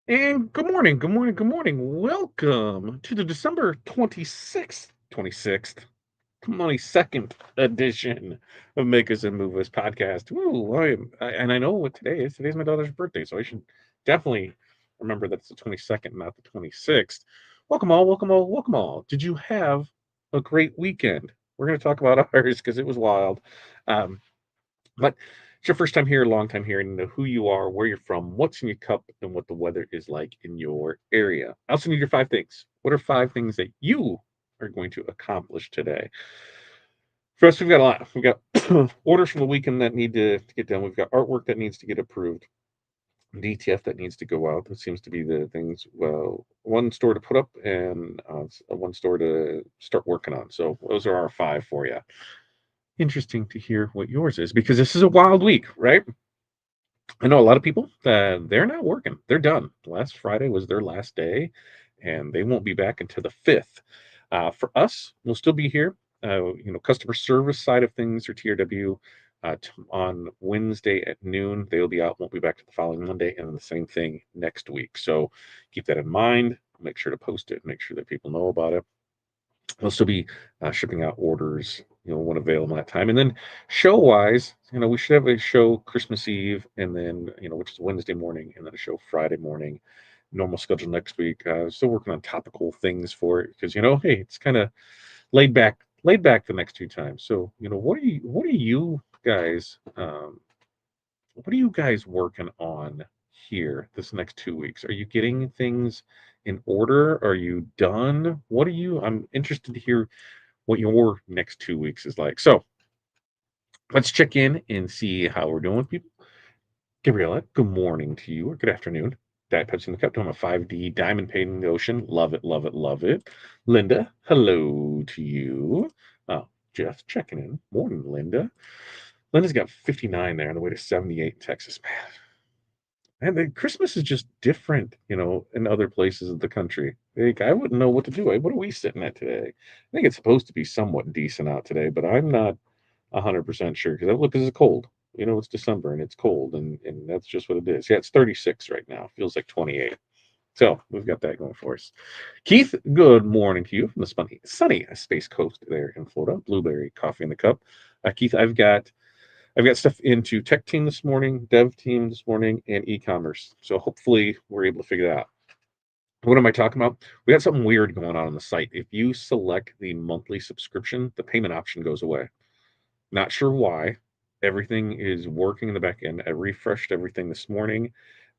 And good morning, good morning, good morning. Welcome to the December 22nd edition of Makers and Movers podcast. Woo, and I know what today is. Today's my daughter's birthday, so I should definitely remember that it's the 22nd, not the 26th. Welcome all, welcome all, welcome all. Did you have a great weekend? We're going to talk about ours because it was wild. Um, but it's your first time here, long time here, and know who you are, where you're from, what's in your cup, and what the weather is like in your area. I also need your 5 things. What are 5 things that you are going to accomplish today? First, we've got a lot. We've got orders from the weekend that need to get done. We've got artwork that needs to get approved. DTF that needs to go out. That seems to be the things. Well, one store to put up and one store to start working on. So those are our 5 for you. Interesting to hear what yours is because this is a wild week, right? I know a lot of people that they're not working. They're done. Last Friday was their last day, and they won't be back until the 5th. For us, we'll still be here. Customer service side of things or TRW on Wednesday at noon. They'll be out, won't be back to the following Monday, and then the same thing next week. So keep that in mind. Make sure to post it. Make sure that people know about it. We'll still be shipping out orders, when available that time. And then show wise, we should have a show Christmas Eve and then, which is Wednesday morning, and then a show Friday morning. Normal schedule next week. Still working on topical things for it because, hey, it's kind of laid back the next 2 times. So, what are you guys working on here this next 2 weeks? Are you getting things in order? Are you done? I'm interested to hear what your next 2 weeks is like. So let's check in and see how we're doing with people. Gabriella, good morning to you, or good afternoon. Diet Pepsi in the cup, doing a 5D diamond painting in the ocean. Love it, love it, love it. Linda, hello to you. Oh, Jeff checking in. Morning, Linda. Linda's got 59 there on the way to 78 in Texas. Man, Christmas is just different, in other places of the country. Like, I wouldn't know what to do. What are we sitting at today? I think it's supposed to be somewhat decent out today, but I'm not 100% sure because it's cold. It's December and it's cold, and that's just what it is. Yeah, it's 36 right now. Feels like 28. So we've got that going for us. Keith, good morning to you from the sunny Space Coast there in Florida. Blueberry coffee in the cup. Keith, I've got stuff into tech team this morning, dev team this morning, and e-commerce. So hopefully we're able to figure that out. What am I talking about? We got something weird going on the site. If you select the monthly subscription, the payment option goes away. Not sure why. Everything is working in the back end. I refreshed everything this morning,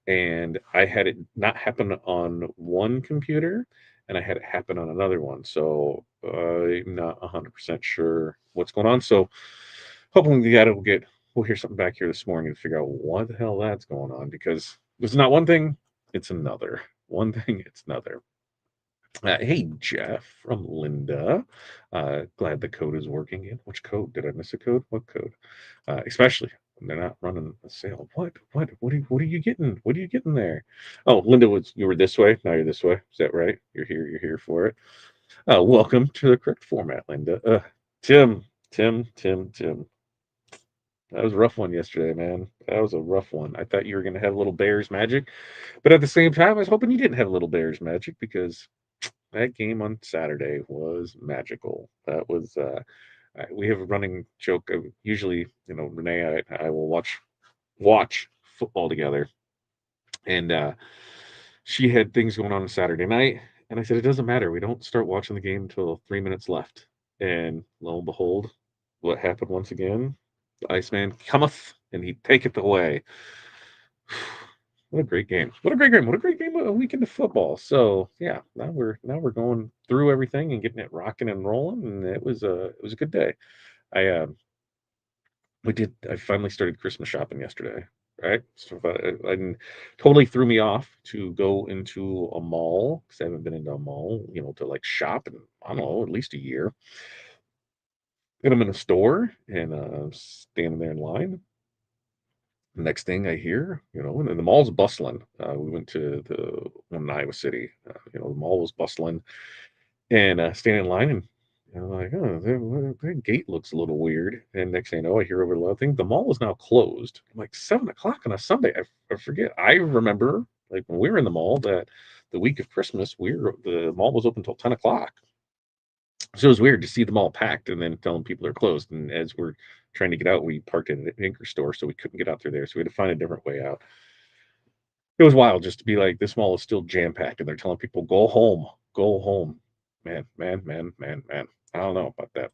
and I had it not happen on one computer, and I had it happen on another one. So I'm not 100% sure what's going on. So hoping we'll hear something back here this morning to figure out what the hell that's going on because it's not one thing, it's another. One thing, it's another. Hey, Jeff from Linda. Glad the code is working. In which code? Did I miss a code? What code? Especially when they're not running a sale. What are you getting? What are you getting there? Oh, Linda you were this way. Now you're this way. Is that right? You're here for it. Welcome to the correct format, Linda. Tim, Tim. That was a rough one yesterday, man. That was a rough one. I thought you were going to have a little Bears magic, but at the same time, I was hoping you didn't have a little Bears magic because that game on Saturday was magical. That was we have a running joke. Usually, Renee, I will watch football together, and she had things going on Saturday night, and I said it doesn't matter. We don't start watching the game until 3 minutes left, and lo and behold, what happened once again? The Iceman cometh, and he taketh away. What a great game! What a great game! What a great game! A weekend of football. So yeah, now we're going through everything and getting it rocking and rolling, and it was a good day. I I finally started Christmas shopping yesterday. Right, so and totally threw me off to go into a mall because I haven't been into a mall, to like shop in I don't know at least a year. And I'm in a store and standing there in line. Next thing I hear, and the mall's bustling. We went to the one in Iowa City. The mall was bustling, and standing in line, and I'm like, oh, that gate looks a little weird. And next thing I know, I hear over the loud thing, the mall is now closed. I'm like 7 o'clock on a Sunday. I forget. I remember Like when we were in the mall that the week of Christmas, the mall was open till 10 o'clock. So it was weird to see them all packed and then telling people they're closed. And as we're trying to get out, we parked at an anchor store, so we couldn't get out through there. So we had to find a different way out. It was wild just to be like, this mall is still jam packed, and they're telling people, go home, go home. Man, man, man, man, man. I don't know about that.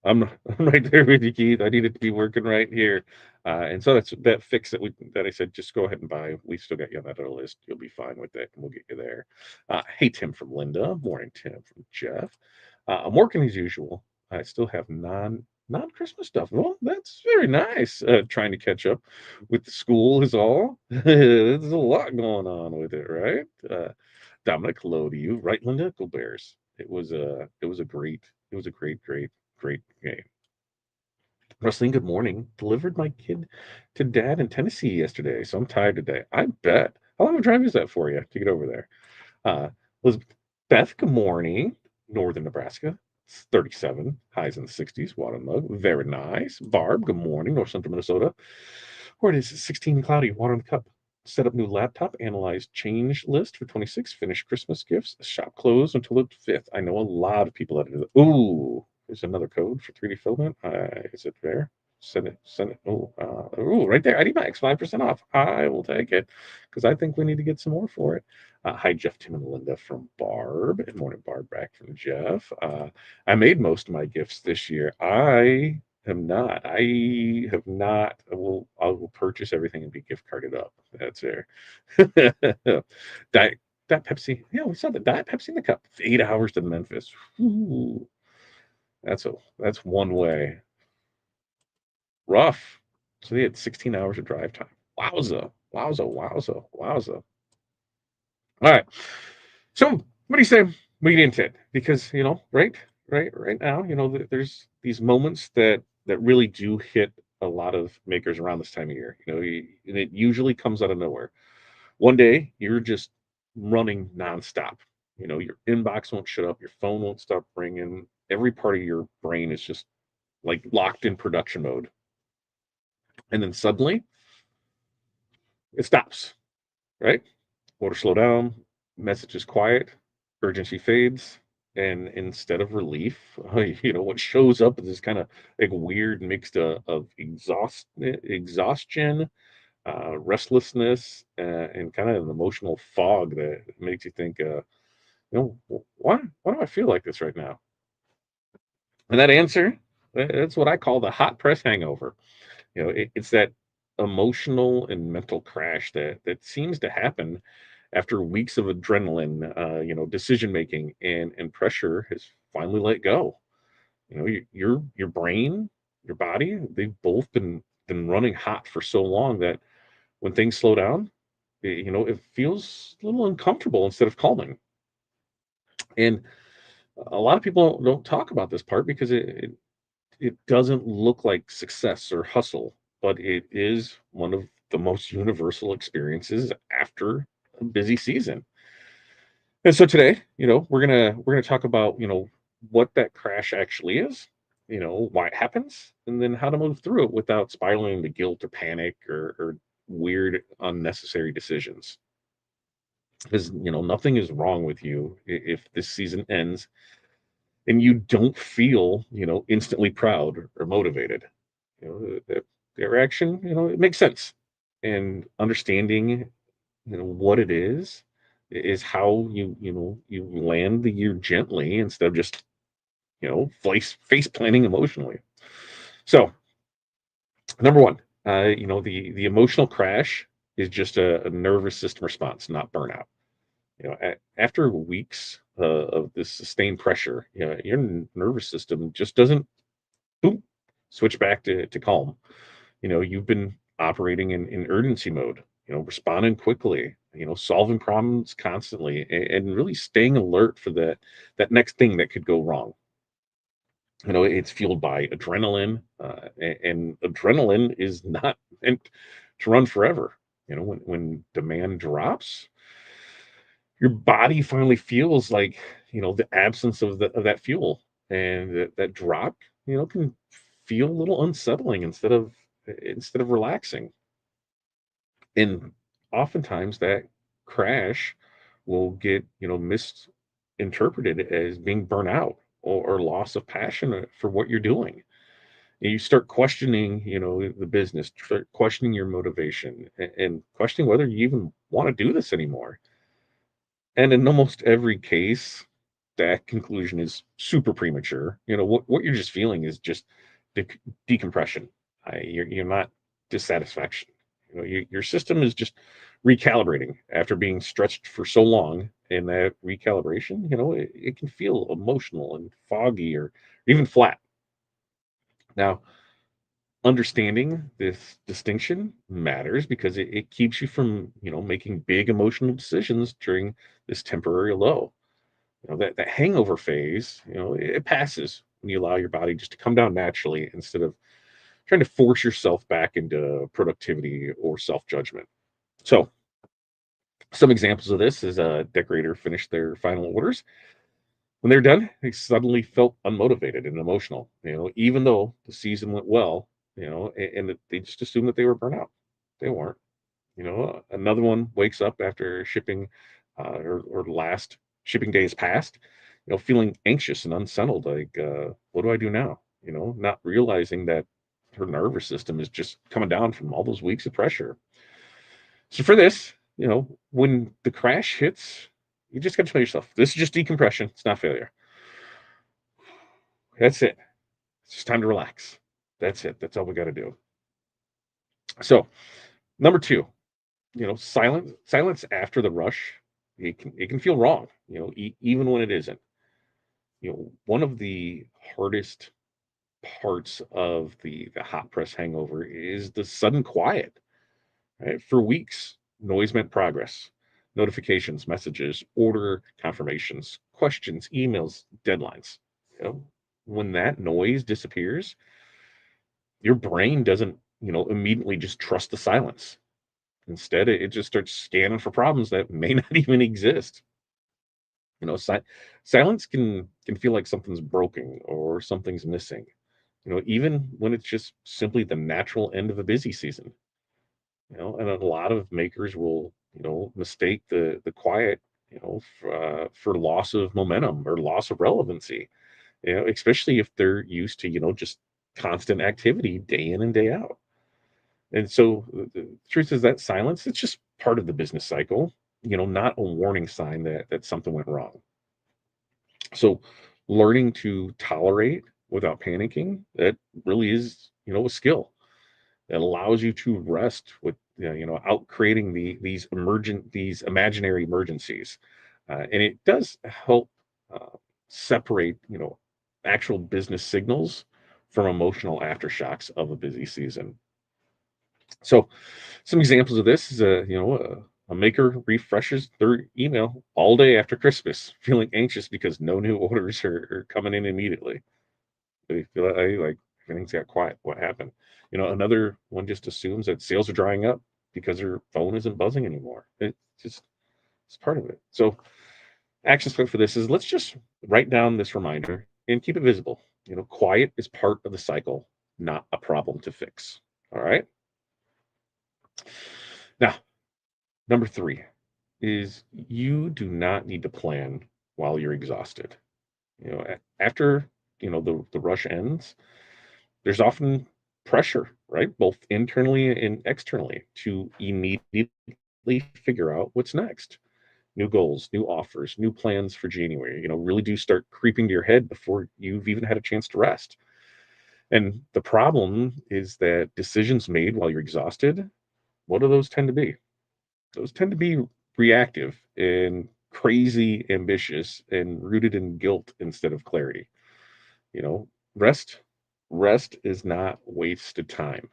I'm right there with you, Keith. I need it to be working right here. And so that's that fix that I said, just go ahead and buy. We still got you on that other list. You'll be fine with that, and we'll get you there. Hey, Tim from Linda. Morning, Tim from Jeff. I'm working as usual. I still have non Christmas stuff. Well, that's very nice. Trying to catch up with the school is all. There's a lot going on with it, right? Dominic, hello to you. Right, Linda? Go Bears. It was a great game. Wrestling, good morning. Delivered my kid to dad in Tennessee yesterday, so I'm tired today. I bet. How long of a drive is that for you to get over there? Elizabeth, Beth, good morning. Northern Nebraska. It's 37, highs in the 60s, water mug. Very nice. Barb, good morning. North Central Minnesota, where it is 16 cloudy, water in the cup. Set up new laptop, analyze change list for 26, finish Christmas gifts, shop closed until the 5th. I know a lot of people that do that. Ooh, there's another code for 3D filament. Is it there? Send it. Oh, right there. ID Max, 5% off. I will take it because I think we need to get some more for it. Hi, Jeff, Tim, and Linda from Barb. Good morning, Barb, back from Jeff. I made most of my gifts this year. I will purchase everything and be gift carded up. That's there. Diet, Diet Pepsi. Yeah, we saw the Diet Pepsi in the cup. 8 hours to Memphis. Ooh, that's one way. Rough. So they had 16 hours of drive time. Wowza. Wowza. Wowza. Wowza. All right. So what do you say we get into it? Because right now, there's these moments that really do hit a lot of makers around this time of year. And it usually comes out of nowhere. One day you're just running nonstop. Your inbox won't shut up, your phone won't stop ringing. Every part of your brain is just like locked in production mode. And then suddenly it stops, right? Order slow down, message is quiet, urgency fades, and instead of relief, what shows up is this kind of like weird mix of exhaustion, restlessness, and kind of an emotional fog that makes you think, why do I feel like this right now? And that answer, that's what I call the hot press hangover. It's that emotional and mental crash that seems to happen after weeks of adrenaline, decision making and pressure has finally let go. Your brain, your body, they've both been running hot for so long that when things slow down, it feels a little uncomfortable instead of calming. And a lot of people don't talk about this part because it doesn't look like success or hustle, but it is one of the most universal experiences after a busy season. And so today, we're gonna talk about, what that crash actually is, why it happens, and then how to move through it without spiraling into guilt or panic or weird unnecessary decisions. Because nothing is wrong with you if this season ends and you don't feel, instantly proud or motivated. The reaction, it makes sense. And understanding, what it is how you land the year gently instead of just, face planting emotionally. So, number one, the emotional crash is just a nervous system response, not burnout. After weeks of this sustained pressure, your nervous system just doesn't boom switch back to calm. You've been operating in urgency mode, responding quickly, solving problems constantly, and really staying alert for that next thing that could go wrong. It's fueled by adrenaline, and adrenaline is not meant to run forever. When demand drops, your body finally feels like, the absence of that fuel, and that drop, can feel a little unsettling instead of relaxing. And oftentimes that crash will get, misinterpreted as being burnout or loss of passion for what you're doing. And you start questioning, the business, start questioning your motivation, and questioning whether you even want to do this anymore. And in almost every case, that conclusion is super premature. What you're just feeling is just dec decompression. You're not dissatisfaction. Your system is just recalibrating after being stretched for so long, and that recalibration, it can feel emotional and foggy or even flat. Now, understanding this distinction matters because it keeps you from, making big emotional decisions during this temporary low. That hangover phase, it passes when you allow your body just to come down naturally instead of trying to force yourself back into productivity or self-judgment. So, some examples of this is a decorator finished their final orders. When they're done, they suddenly felt unmotivated and emotional, even though the season went well, and they just assumed that they were burnt out. They weren't. Another one wakes up after shipping or last shipping days passed, feeling anxious and unsettled. Like, what do I do now? Not realizing that her nervous system is just coming down from all those weeks of pressure. So for this, when the crash hits, you just got to tell yourself, this is just decompression. It's not failure. That's it. It's just time to relax. That's it. That's all we got to do. So number two, silence after the rush, it can feel wrong, even when it isn't. One of the hardest parts of the hot press hangover is the sudden quiet. Right? For weeks, noise meant progress. Notifications, messages, order confirmations, questions, emails, deadlines. You know, when that noise disappears, your brain doesn't, immediately just trust the silence. Instead, it just starts scanning for problems that may not even exist. Silence can feel like something's broken or something's missing. Even when it's just simply the natural end of a busy season. And a lot of makers will, mistake the quiet, for loss of momentum or loss of relevancy. Especially if they're used to, just constant activity day in and day out. And so the truth is that silence, it's just part of the business cycle, not a warning sign that something went wrong. So learning to tolerate without panicking, that really is, a skill that allows you to rest with, out creating these imaginary emergencies. And it does help uh, separate, actual business signals from emotional aftershocks of a busy season. So some examples of this is a maker refreshes their email all day after Christmas, feeling anxious because no new orders are coming in immediately. They feel like everything's got quiet. What happened? Another one just assumes that sales are drying up because her phone isn't buzzing anymore. It's part of it. So action step for this is let's just write down this reminder and keep it visible. Quiet is part of the cycle, not a problem to fix. All right. Now, number three is you do not need to plan while you're exhausted. After the rush ends, there's often pressure, right? Both internally and externally to immediately figure out what's next. New goals, new offers, new plans for January, really do start creeping to your head before you've even had a chance to rest. And the problem is that decisions made while you're exhausted, what do those tend to be? Those tend to be reactive and crazy ambitious and rooted in guilt instead of clarity. You know, rest rest is not wasted time.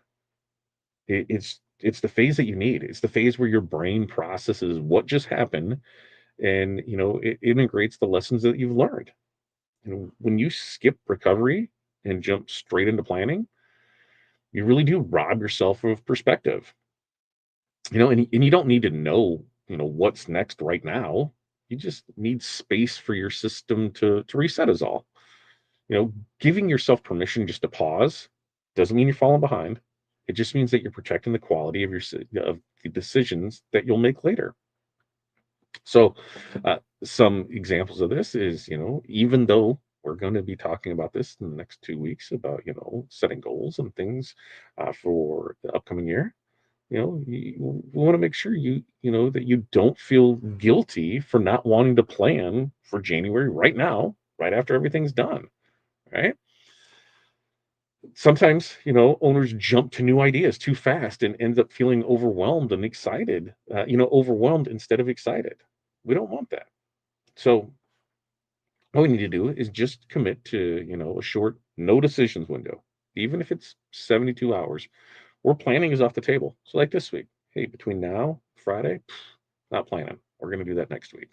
It's the phase that you need. It's the phase where your brain processes what just happened and it integrates the lessons that you've learned. When you skip recovery and jump straight into planning, you really do rob yourself of perspective. And you don't need to know, what's next right now. You just need space for your system to reset is all. Giving yourself permission just to pause doesn't mean you're falling behind. It just means that you're protecting the quality of of the decisions that you'll make later. So, some examples of this is, even though we're going to be talking about this in the next 2 weeks about, setting goals and things for the upcoming year, you want to make sure that you don't feel guilty for not wanting to plan for January right now, right after everything's done, right? Sometimes, owners jump to new ideas too fast and ends up feeling overwhelmed and excited, overwhelmed instead of excited. We don't want that. So all we need to do is just commit to, a short no decisions window. Even if it's 72 hours, where planning is off the table. So like this week, hey, between now, Friday, not planning. We're going to do that next week.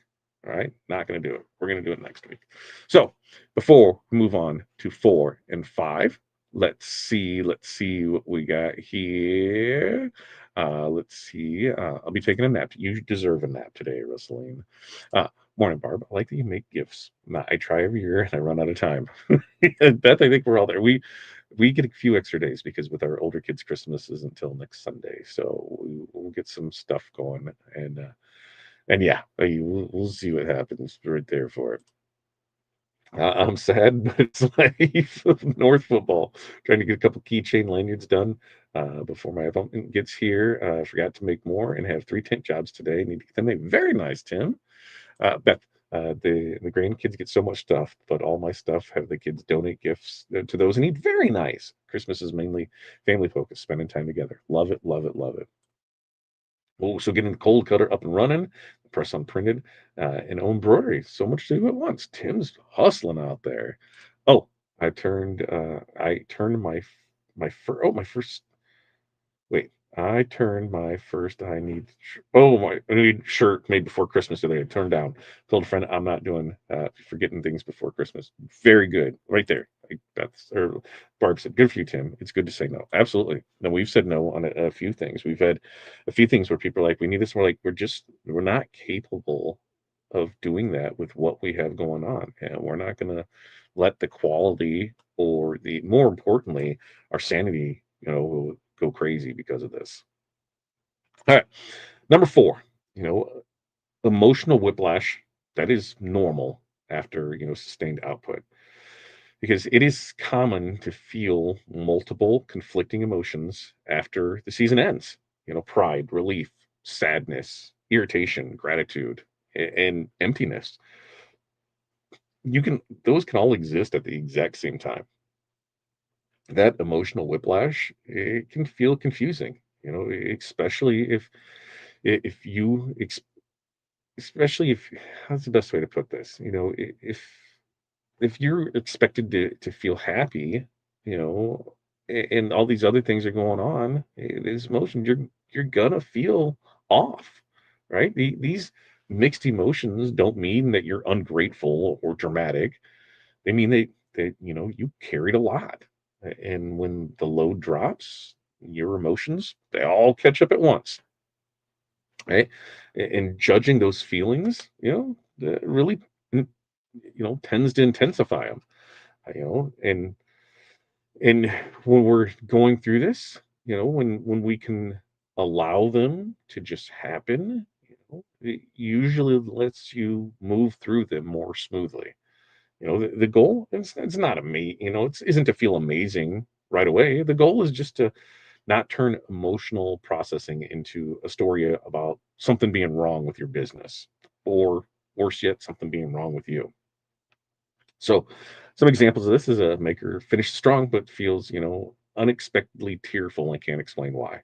All right. Not going to do it. We're going to do it next week. So before we move on to 4 and 5, let's see what we got here. Let's see. I'll be taking a nap. You deserve a nap today, Russeline. Uh, Morning, Barb. I like that you make gifts. I try every year and I run out of time. Beth, I think we're all there. We get a few extra days because with our older kids, Christmas is until next Sunday, so we'll get some stuff going, and yeah, we'll see what happens right there for it. I'm sad, but it's life of North football. Trying to get a couple keychain lanyards done before my appointment gets here. I forgot to make more and have 3 tent jobs today. Need to get them made. Very nice, Tim. Beth, the grandkids get so much stuff, but all my stuff have the kids donate gifts to those in need. Very nice. Christmas is mainly family focused, spending time together. Love it, love it, love it. Oh, so getting the cold cutter up and running, press on printed, and own embroidery. So much to do at once. Tim's hustling out there. Oh, I turned my first. Wait, I turned my first I need shirt made before Christmas today. I turned down. Told a friend I'm not doing forgetting things before Christmas. Very good. Right there. That's or Barb said, good for you, Tim. It's good to say no. Absolutely. No, we've said no on a few things. We've had a few things where people are like, we need this. We're like, we're not capable of doing that with what we have going on. And we're not gonna let the quality or the more importantly, our sanity, go crazy because of this. All right. Number 4, you know, emotional whiplash, that is normal after, sustained output because it is common to feel multiple conflicting emotions after the season ends. Pride, relief, sadness, irritation, gratitude, and emptiness. Those can all exist at the exact same time. That emotional whiplash, it can feel confusing, especially if you especially if how's the best way to put this? If you're expected to feel happy, and all these other things are going on, these emotions, you're gonna feel off, right? These mixed emotions don't mean that you're ungrateful or dramatic. They mean you carried a lot, and when the load drops, your emotions they all catch up at once, right? And judging those feelings, really, tends to intensify them. And when we're going through this, when we can allow them to just happen, it usually lets you move through them more smoothly. The goal it's not isn't to feel amazing right away. The goal is just to not turn emotional processing into a story about something being wrong with your business, or worse yet, something being wrong with you. So some examples of this is a maker finished strong but feels, unexpectedly tearful and can't explain why.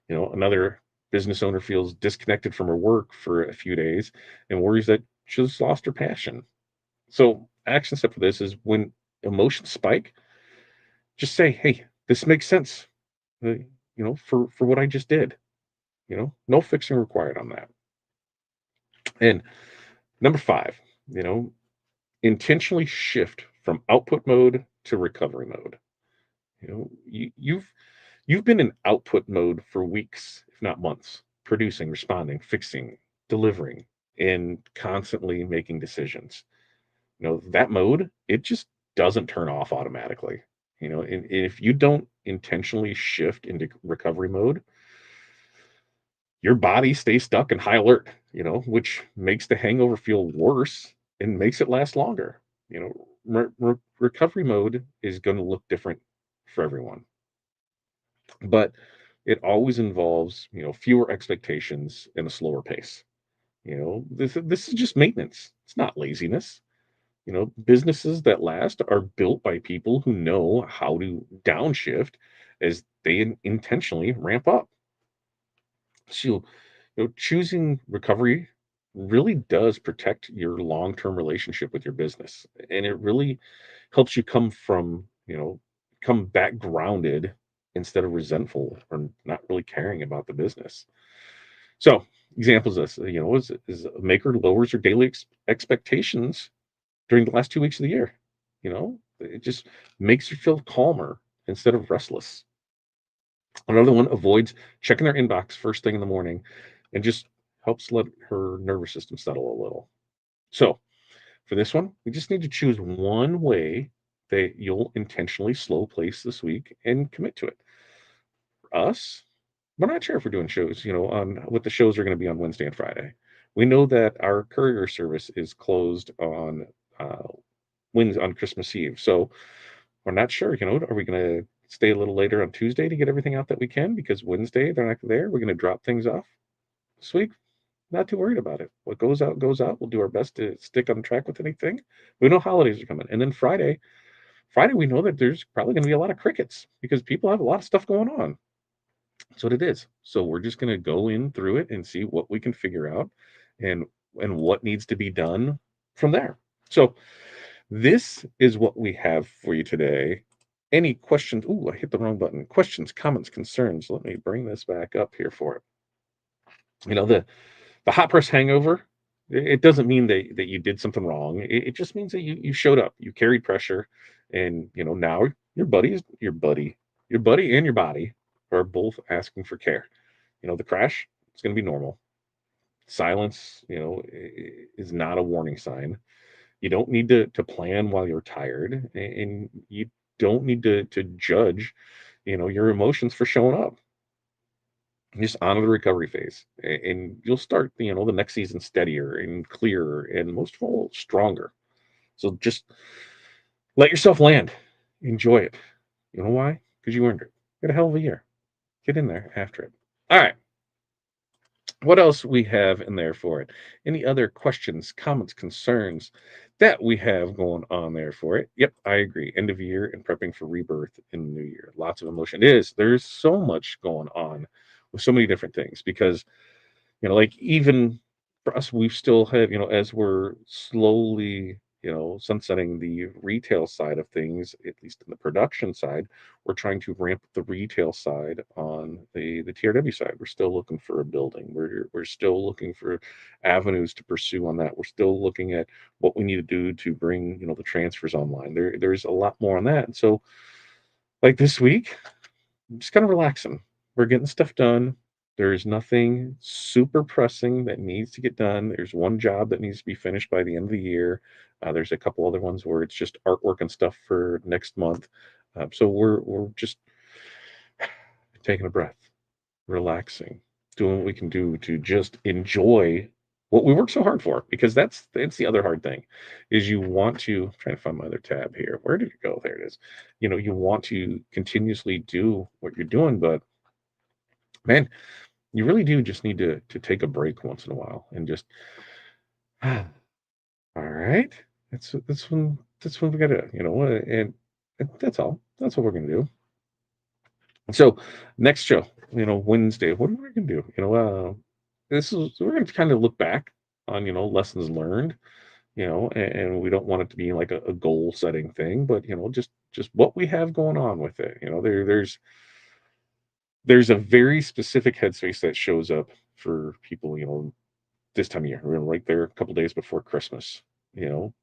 Another business owner feels disconnected from her work for a few days and worries that she's lost her passion. So action step for this is when emotions spike, just say, "Hey, this makes sense." For what I just did. No fixing required on that. And number 5, intentionally shift from output mode to recovery mode. You've been in output mode for weeks, if not months, producing, responding, fixing, delivering, and constantly making decisions. That mode, it just doesn't turn off automatically. And if you don't intentionally shift into recovery mode, your body stays stuck in high alert, which makes the hangover feel worse and makes it last longer. Recovery mode is going to look different for everyone, but it always involves, fewer expectations and a slower pace. This is just maintenance. It's not laziness. Businesses that last are built by people who know how to downshift as they intentionally ramp up. So, choosing recovery really does protect your long-term relationship with your business. And it really helps you come back grounded instead of resentful or not really caring about the business. So, examples of this, is a maker lowers her daily expectations during the last 2 weeks of the year. It just makes her feel calmer instead of restless. Another one avoids checking their inbox first thing in the morning and just helps let her nervous system settle a little. So, for this one, we just need to choose one way that you'll intentionally slow place this week and commit to it. For us, we're not sure if we're doing shows, on what the shows are going to be on Wednesday and Friday. We know that our courier service is closed on uh, Wednesday on Christmas Eve. So we're not sure, are we going to stay a little later on Tuesday to get everything out that we can because Wednesday they're not there? We're going to drop things off this week. Not too worried about it. What goes out, goes out. We'll do our best to stick on track with anything. We know holidays are coming. And then Friday, we know that there's probably going to be a lot of crickets because people have a lot of stuff going on. That's what it is. So we're just going to go in through it and see what we can figure out and what needs to be done from there. So this is what we have for you today. Any questions? Ooh, I hit the wrong button. Questions, comments, concerns. Let me bring this back up here for it. The hot press hangover, it doesn't mean that you did something wrong. It just means that you showed up, you carried pressure, and now your buddy and your body are both asking for care. The crash, it's going to be normal. Silence, is not a warning sign. You don't need to plan while you're tired, and you don't need to judge, your emotions for showing up. Just honor the recovery phase, and you'll start, the next season steadier and clearer, and most of all, stronger. So just let yourself land, enjoy it. You know why? Because you earned it. You had a hell of a year. Get in there after it. All right. What else we have in there for it? Any other questions, comments, concerns that we have going on there for it? Yep, I agree. End of year and prepping for rebirth in the new year. Lots of emotion. It is. There's so much going on with so many different things because like even for us, we've still have, as we're slowly, sunsetting the retail side of things, at least in the production side, we're trying to ramp the retail side on the TRW side. We're still looking for a building. We're still looking for avenues to pursue on that. We're still looking at what we need to do to bring, the transfers online. There's a lot more on that. And so like this week, just kind of relaxing. We're getting stuff done. There's nothing super pressing that needs to get done. There's one job that needs to be finished by the end of the year. There's a couple other ones where it's just artwork and stuff for next month. So we're just taking a breath, relaxing, doing what we can do to just enjoy what we work so hard for. Because that's the other hard thing, is you want to. I'm trying to find my other tab here. Where did it go? There it is. You want to continuously do what you're doing, but man, you really do just need to take a break once in a while and just all right. That's when we gotta, and that's all. That's what we're gonna do. So next show, Wednesday, what are we gonna do? This is we're gonna kind of look back on, lessons learned, and we don't want it to be like a goal setting thing, but just what we have going on with it. There's a very specific headspace that shows up for people, this time of year. We're right there a couple days before Christmas. You know,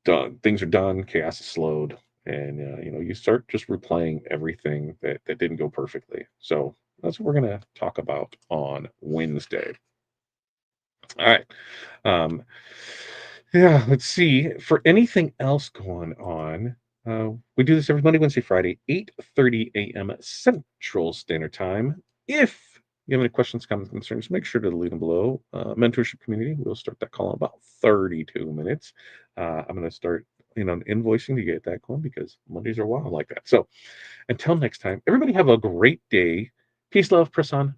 done. Things are done. Chaos is slowed, and you start just replaying everything that didn't go perfectly. So that's what we're gonna talk about on Wednesday. All right. Um, yeah. Let's see. For anything else going on, We do this every Monday, Wednesday, Friday, 8:30 a.m. Central Standard Time. If you have any questions, comments, concerns, make sure to leave them below. Mentorship community, we'll start that call in about 32 minutes. I'm going to start invoicing to get that going because Mondays are wild like that. So until next time, everybody have a great day. Peace, love, press on.